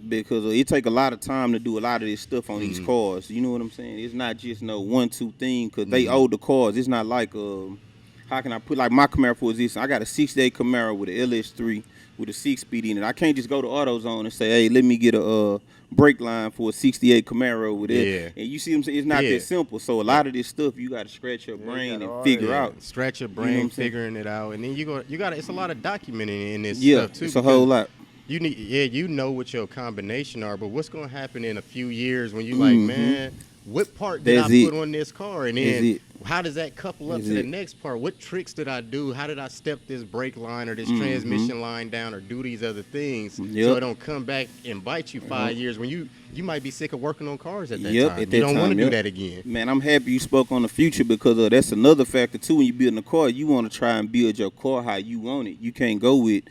Because it take a lot of time to do a lot of this stuff on these cars. You know what I'm saying? It's not just no 1-2 thing because they older cars. It's not like how can I put like my Camaro for this? I got a 68 Camaro with an LS3 with a 6-speed in it. I can't just go to AutoZone and say, hey, let me get a brake line for a 68 Camaro with it. And you see what I'm saying? It's not that simple. So a lot of this stuff you got to scratch your brain and figure out. Scratch your brain, figuring it out, and then you got it's a lot of documenting in this stuff too. It's a whole lot. You need, you know what your combination are, but what's going to happen in a few years when you like, man, what part did I put on this car, and then how does that couple up to the next part? What tricks did I do? How did I step this brake line or this transmission line down or do these other things so it don't come back and bite you 5 years when you might be sick of working on cars at that time. You don't want to do that again. Man, I'm happy you spoke on the future because that's another factor too. When you building a car, you want to try and build your car how you want it. You can't go with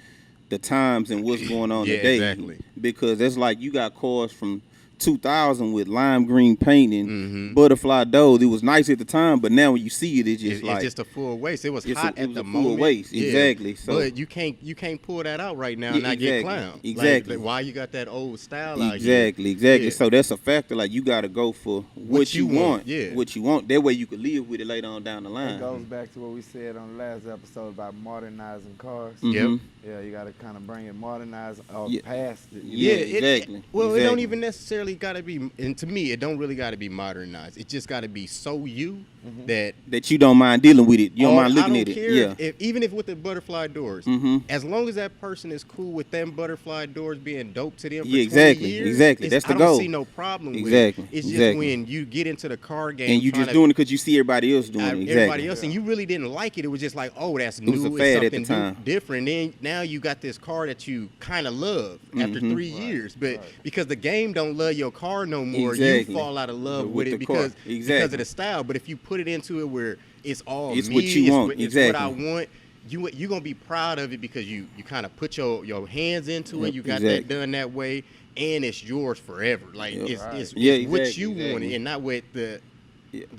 the times and what's going on today. Exactly. Because that's like you got cars from 2000 with lime green paint and butterfly doors. It was nice at the time, but now when you see it, it's just a full waste. It was hot at the moment. Full waste, exactly. So, but you can't pull that out right now and not get clowned. Exactly. Like, why you got that old style out here? Exactly. Yeah. So that's a factor. Like you got to go for what you want. Yeah. What you want. That way you can live with it later on down the line. It goes back to what we said on the last episode about modernizing cars. Yep. Yeah, you got to kind of bring it modernized or past it. Exactly. It don't even necessarily got to be. And to me, it don't really got to be modernized. It just got to be so you that you don't mind dealing with it. You don't mind looking at it. Yeah. Even if with the butterfly doors, as long as that person is cool with them butterfly doors being dope to them for 20 years, exactly. That's the goal. I don't see no problem with it. It's just when you get into the car game and you just doing it because you see everybody else doing it. Everybody else, and you really didn't like it. It was just like, oh, that's new. It was a fad at the time. Different. Then now you got this car that you kind of love after 3 years, but because the game don't love your car no more, you fall out of love with it because of the style. But if you put it into it where it's all it's me, what you want. It's what I want. You're gonna be proud of it because you kind of put your hands into it. You got that done that way, and it's yours forever. Like it's what you want, and not what the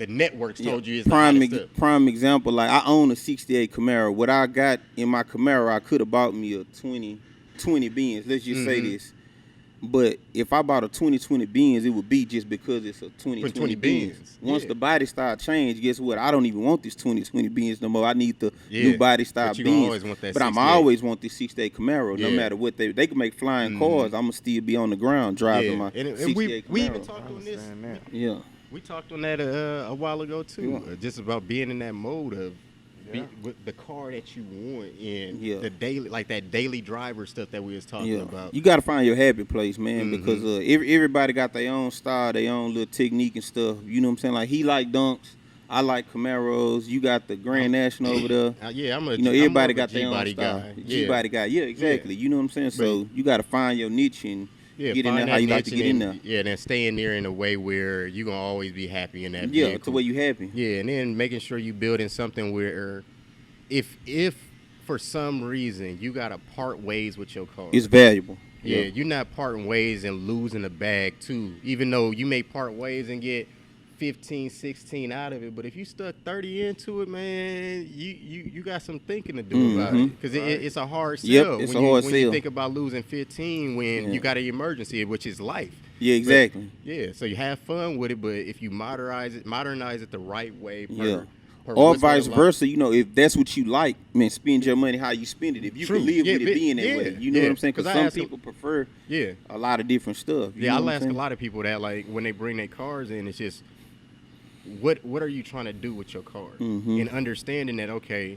networks told you is prime example. Like I own a '68 Camaro. What I got in my Camaro, I could have bought me a 2020 Benz. Let's just say this. But if I bought a 2020 Benz, it would be just because it's a 2020 Benz. Once the body style change, guess what? I don't even want this 2020 Benz no more. I need the new body style Benz. But I'm always want this 68 Camaro. No matter what they can make flying cars. I'm gonna still be on the ground driving my 68 Camaro. We even talked on this. Yeah. We talked on that a while ago too. Just about being in that mode of with the car that you want and the daily, like that daily driver stuff that we was talking about. You got to find your happy place, man, because everybody got their own style, their own little technique and stuff. You know what I'm saying? Like he like dunks, I like Camaros. You got the Grand National over there. Everybody got their own style. G-body guy. Yeah, exactly. You know what I'm saying? So you got to find your niche and get in there how you like to get in there. Yeah, and then stay in there in a way where you're going to always be happy in that vehicle. Yeah, it's the way you happy. Yeah, and then making sure you building something where if for some reason you got to part ways with your car. It's valuable. Yeah, you're not parting ways and losing the bag too, even though you may part ways and get 15, 16 out of it. But if you stuck 30 into it, man, you got some thinking to do about it because it's a hard sell. It's a hard sell. When you think about losing 15 when you got an emergency, which is life. Yeah, exactly. But, so you have fun with it, but if you modernize it the right way. Or vice versa, if that's what you like, man, spend your money how you spend it. If you can live with it being that way, you know what I'm saying? Because some people prefer a lot of different stuff. I'll ask a lot of people that, like, when they bring their cars in, it's just, what are you trying to do with your car? And understanding that, okay,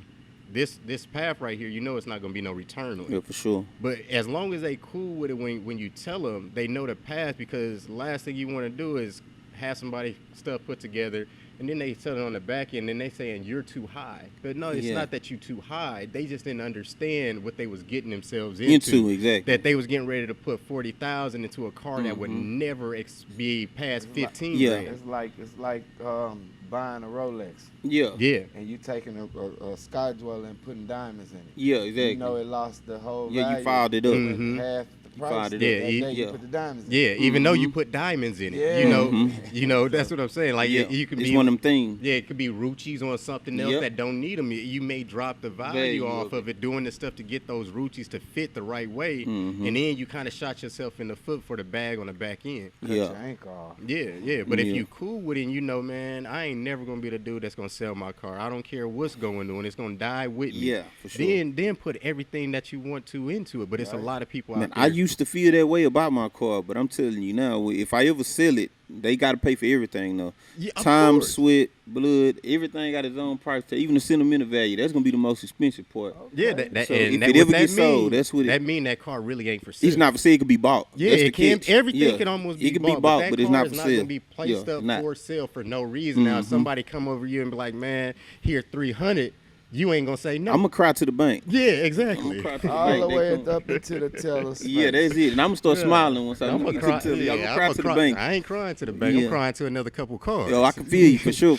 this path right here, it's not going to be no return on it. Yeah, for sure. But as long as they cool with it when you tell them, they know the path, because the last thing you want to do is have somebody stuff put together and then they tell it on the back end and they saying you're too high. But no, it's not that you too high. They just didn't understand what they was getting themselves into. Exactly. That they was getting ready to put 40,000 into a car that would never be past 15 grand. It's like buying a Rolex. Yeah. And you taking a Sky Dweller and putting diamonds in it. Yeah, exactly. It lost the whole value. Yeah, you filed it up. Half the price. You put the diamonds in it. Even though you put diamonds in it. That's what I'm saying. Like you can it's be one of them things. Yeah, it could be Ruchis on something else that don't need them. You may drop the value off of it doing the stuff to get those Ruchis to fit the right way, and then you kind of shot yourself in the foot for the bag on the back end. Cut your ankle off. But if you cool with it, and man, I ain't never gonna be the dude that's gonna sell my car. I don't care what's going on. It's gonna die with me. Yeah, for sure. Then put everything that you want to into it. But it's a lot of people out there. used to feel that way about my car, but I'm telling you now, if I ever sell it, they got to pay for everything though. Yeah, time, sweat, blood, everything got its own price tag. Even the sentimental value, that's gonna be the most expensive part. Yeah, So and if that, it ever gets sold, that's what that mean that car really ain't for sale. It's not for sale. It could be bought. Yeah, that's it can. catch. Everything can almost be it can bought, be bought, but, but it's not for not sale. gonna be placed up not. for sale for no reason. Now, if somebody come over you and be like, "Man, here 300," you ain't gonna say no. I'm gonna cry to the bank. Yeah, exactly. All the way up into the teller space. Yeah, that's it. And I'm gonna start smiling once I I'm gonna get cry. to the. I'm gonna Yeah, cry to the bank. I ain't crying to the bank. I'm crying to another couple cars. Yo, I can feel you for sure.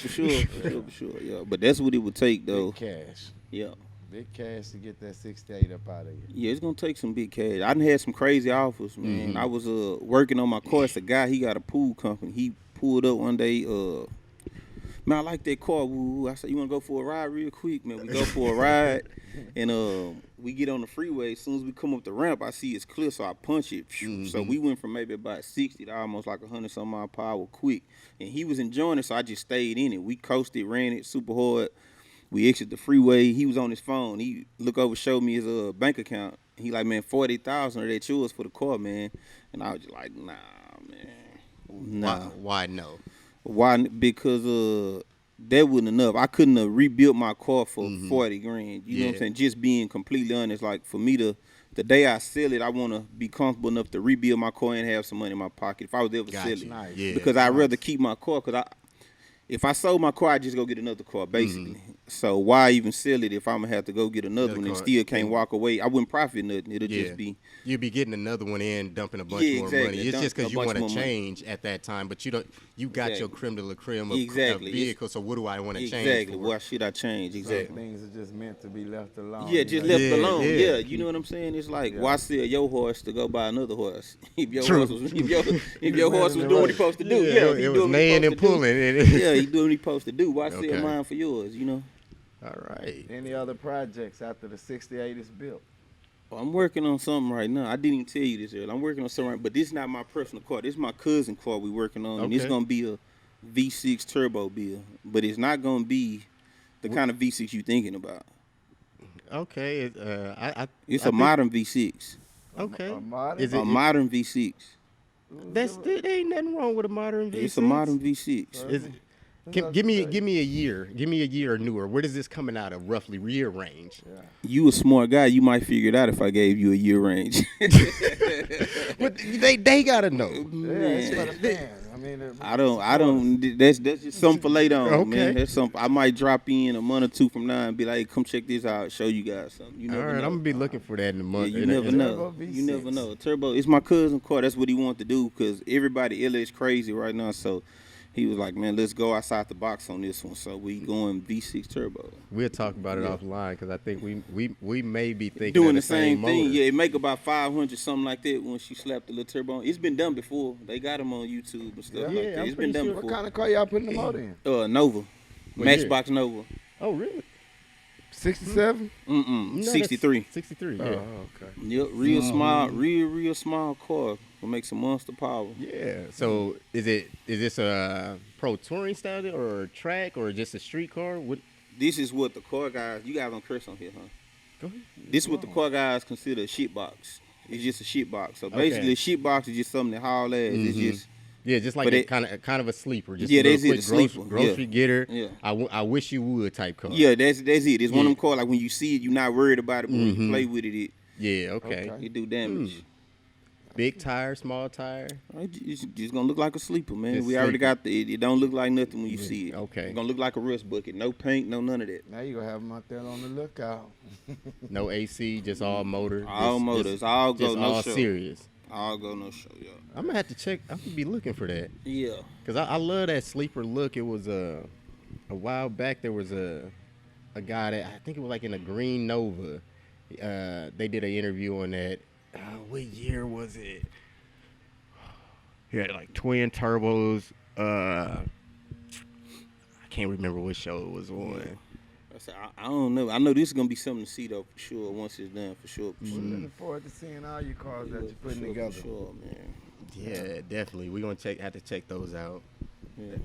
Yeah, but that's what it would take though. Big cash. Yeah. Big cash to get that 68 up out of you. Yeah, it's gonna take some big cash. I done had some crazy offers, man. I was working on my car. It's a guy. He got a pool company. He pulled up one day. Man, I like that car. Woo. I said, you want to go for a ride real quick? Man, we go for a ride. And we get on the freeway. As soon as we come up the ramp, I see it's clear, so I punch it. So we went from maybe about 60 to almost like 100-some mile per hour quick. And he was enjoying it, so I just stayed in it. We coasted, ran it super hard. We exited the freeway. He was on his phone. He look over, showed me his bank account. He like, man, 40,000 of that yours for the car, man. And I was just like, nah, man. Nah. Why no? Why? Because that wasn't enough. I couldn't have rebuilt my car for 40 grand. You know what I'm saying? Just being completely honest, like for me the day I sell it, I want to be comfortable enough to rebuild my car and have some money in my pocket. If I was ever sell it, Nice. because I'd rather keep my car. Because if I sold my car, I'd just go get another car, basically. So why even sell it if I'm gonna have to go get another one and still can't walk away? I wouldn't profit nothing. It'll just be. You'd be getting another one in, dumping a bunch more money. It's just because you want to change at that time, but you don't. You got your creme de la creme of vehicle. So what do I want to change? Exactly. For? Why should I change? Exactly. Some things are just meant to be left alone. Yeah, just left alone. Yeah, you know what I'm saying? It's like why sell your horse to go buy another horse? If your horse was if your horse was doing what he supposed to do, it was laying and pulling. Yeah, he doing what he supposed to do. Why sell mine for yours? You know. All right. Any other projects after the 68 is built? Well, I'm working on something right now. I didn't even tell you this earlier. I'm working on something, but this is not my personal car. This is my cousin car we working on, and it's gonna be a V6 turbo build, but it's not gonna be the kind of V6 you thinking about. Okay. It's a modern V6. Okay. A modern? It's a modern V6. There ain't nothing wrong with a modern V6. It's a modern V6. Is it? Give me a year. Give me a year or newer. Where does this coming out of roughly year range? Yeah. You a smart guy. You might figure it out if I gave you a year range. But they gotta know. Yeah, it's for the fans. I mean, I don't. That's just something for later on, man. That's something I might drop in a month or two from now and be like, hey, come check this out. Show you guys something. You never know. I'm gonna be looking for that in a month. Yeah, you never know. You never know. Turbo. It's my cousin's car. That's what he wanted to do because everybody LS crazy right now. So. He was like, man, let's go outside the box on this one. So we going V6 turbo. We'll talk about it offline because I think we may be thinking doing the same thing. motor. Yeah, it make about 500 something like that when she slapped the little turbo on. It's been done before. They got them on YouTube and stuff like that. It's been done before. What kind of car y'all putting the motor in? Nova, Matchbox Nova. Oh, really? 67? 63. 63. Yeah. Oh, okay. Yep, real small, real small car. Will make some monster power. Yeah. So is this a pro touring style or a track or just a street car? What? This is what the car guys. You guys don't curse on here, huh? Go ahead. This is what the car guys consider a shit box. It's just a shit box. So basically, a shit box is just something that haul ass. It's just. Yeah, just like kind of a sleeper. Just that's it. A sleeper. Grocery getter. Yeah. I wish you would type car. Yeah, that's it. It's one of them cars like when you see it, you're not worried about it, but when you play with it, it do damage. Big tire, small tire. It's just gonna look like a sleeper, man. Just we already got it don't look like nothing when you see it. Okay. It's gonna look like a rust bucket. No paint, no none of that. Now you gonna have them out there on the lookout. No AC, just all motor. All motors, all go, no all show. Serious. All go, no show, yeah. I'm gonna have to check. I'm gonna be looking for that. Yeah. Cause I love that sleeper look. It was a while back. There was a guy that I think it was like in a green Nova. They did an interview on that. What year was it? He had like twin turbos. I can't remember what show it was on. I don't know. I know this is gonna be something to see though for sure. Once it's done, for sure. Looking forward to seeing all your cars that you're putting together. For sure, man. Yeah, definitely. We're gonna have to check those out. Yeah,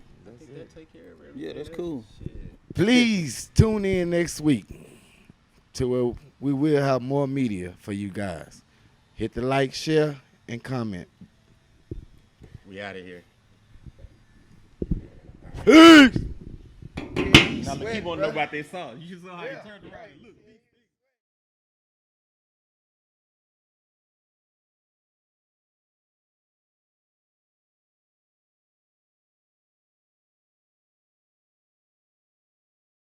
Take care of everything. yeah, that's cool. Please tune in next week to where we will have more media for you guys. Hit the like, share, and comment. We out of here. Peace. Now, look, he want to know about this song. You saw how he turned around and looked.